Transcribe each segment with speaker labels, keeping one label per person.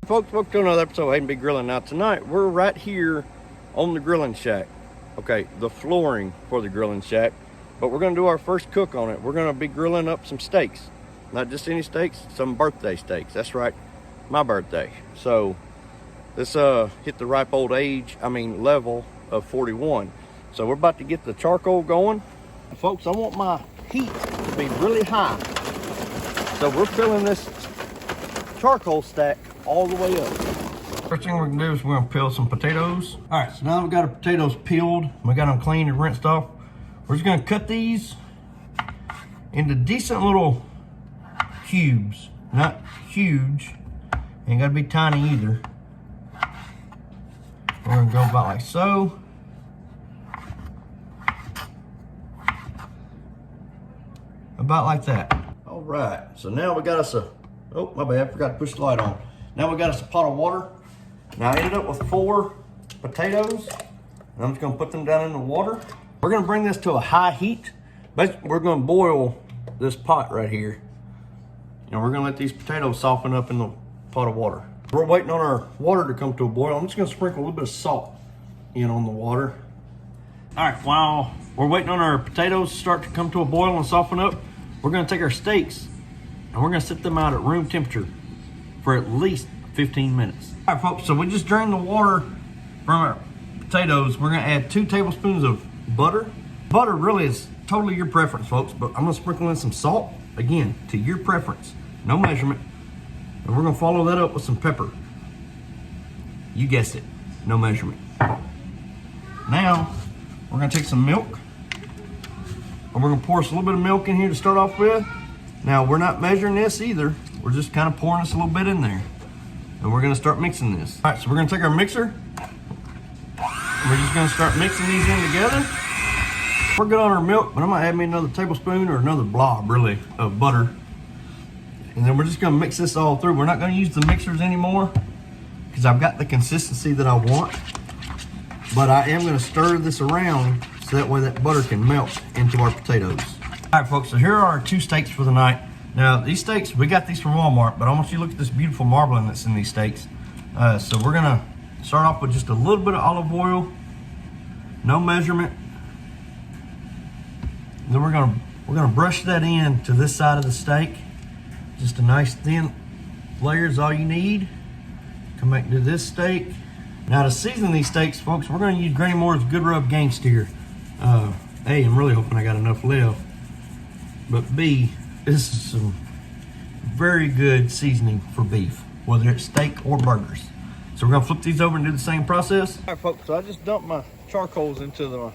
Speaker 1: Folks, welcome to another episode of A&B Grilling. Now tonight, we're right here on the grilling shack. Okay, the flooring for the grilling shack. But we're gonna do our first cook on it. We're gonna be grilling up some steaks. Not just any steaks, some birthday steaks. That's right, my birthday. So this hit the ripe old level of 41. So we're about to get the charcoal going. Folks, I want my heat to be really high. So we're filling this charcoal stack all the way up. First thing we're gonna do is we're gonna peel some potatoes. All right, so now we've got our potatoes peeled. We got them cleaned and rinsed off. We're just gonna cut these into decent little cubes. Not huge, ain't gotta be tiny either. We're gonna go about like so. About like that. All right, so now we got us a, oh, my bad, forgot to push the light on. Now we got us a pot of water. Now I ended up with 4 potatoes. And I'm just gonna put them down in the water. We're gonna bring this to a high heat. Basically, we're gonna boil this pot right here. And we're gonna let these potatoes soften up in the pot of water. We're waiting on our water to come to a boil. I'm just gonna sprinkle a little bit of salt in on the water. All right, while we're waiting on our potatoes to start to come to a boil and soften up, we're gonna take our steaks and we're gonna set them out at room temperature for at least 15 minutes. All right, folks, so we just drained the water from our potatoes. We're gonna add 2 tablespoons of butter. Butter really is totally your preference, folks, but I'm gonna sprinkle in some salt, again, to your preference, no measurement. And we're gonna follow that up with some pepper. You guessed it, no measurement. Now, we're gonna take some milk, and we're gonna pour us a little bit of milk in here to start off with. Now, we're not measuring this either. We're just kind of pouring us a little bit in there. And we're gonna start mixing this. All right, so we're gonna take our mixer. We're just gonna start mixing these in together. We're good on our milk, but I'm gonna add me another tablespoon or another blob, really, of butter. And then we're just gonna mix this all through. We're not gonna use the mixers anymore because I've got the consistency that I want. But I am gonna stir this around so that way that butter can melt into our potatoes. All right, folks, so here are our 2 steaks for the night. Now, these steaks, we got these from Walmart, but I want you to look at this beautiful marbling that's in these steaks. So we're gonna start off with just a little bit of olive oil, no measurement. Then we're gonna brush that in to this side of the steak. Just a nice thin layer is all you need. Come back to this steak. Now to season these steaks, folks, we're gonna use Granny Moore's Good Rub Gangsteer. A, I'm really hoping I got enough left. But B, this is some very good seasoning for beef, whether it's steak or burgers. So we're gonna flip these over and do the same process. All right, folks, so I just dumped my charcoals into the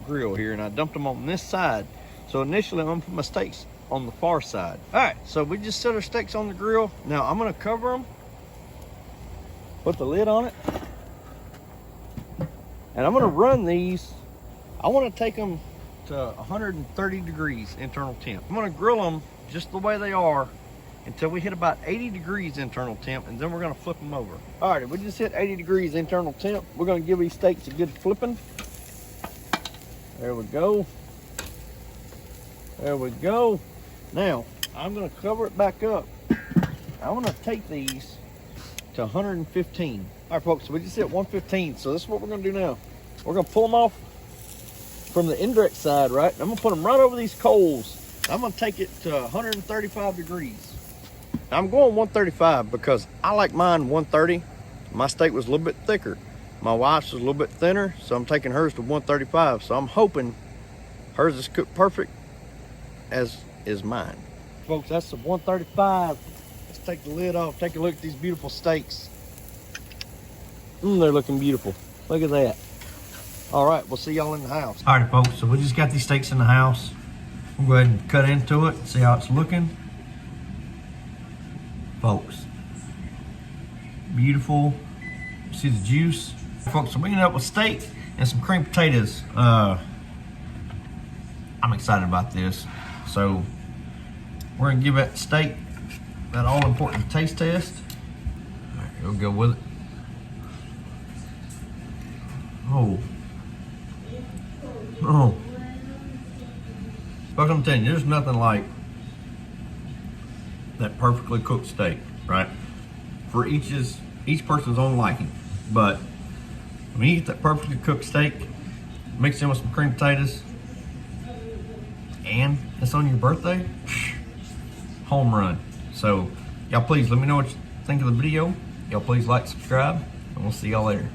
Speaker 1: grill here, and I dumped them on this side. So initially, I'm gonna put my steaks on the far side. All right, so we just set our steaks on the grill. Now I'm gonna cover them, put the lid on it, and I'm gonna run these. I wanna take them to 130 degrees internal temp. I'm gonna grill them just the way they are until we hit about 80 degrees internal temp, and then we're gonna flip them over. All right, we just hit 80 degrees internal temp. We're gonna give these steaks a good flipping. There we go. There we go. Now, I'm gonna cover it back up. I'm gonna take these to 115. All right, folks, so we just hit 115. So this is what we're gonna do now. We're gonna pull them off from the indirect side, right? I'm gonna put them right over these coals. I'm gonna take it to 135 degrees. I'm going 135 because I like mine 130. My steak was a little bit thicker. My wife's was a little bit thinner, so I'm taking hers to 135. So I'm hoping hers is cooked perfect, as is mine. Folks, that's the 135. Let's take the lid off, take a look at these beautiful steaks. They're looking beautiful. Look at that. All right, we'll see y'all in the house. All right, folks, so we just got these steaks in the house. We'll go ahead and cut into it, see how it's looking. Folks, beautiful. See the juice. Folks, so we ended up with steak and some creamed potatoes. I'm excited about this. So we're gonna give that steak that all-important taste test. All right, we'll go with it. Oh. But I'm telling you, there's nothing like that perfectly cooked steak, right? For each is each person's own liking. But when you get that perfectly cooked steak, mix in with some cream potatoes, and it's on your birthday, home run. So y'all please let me know what you think of the video. Y'all please like, subscribe, and we'll see y'all later.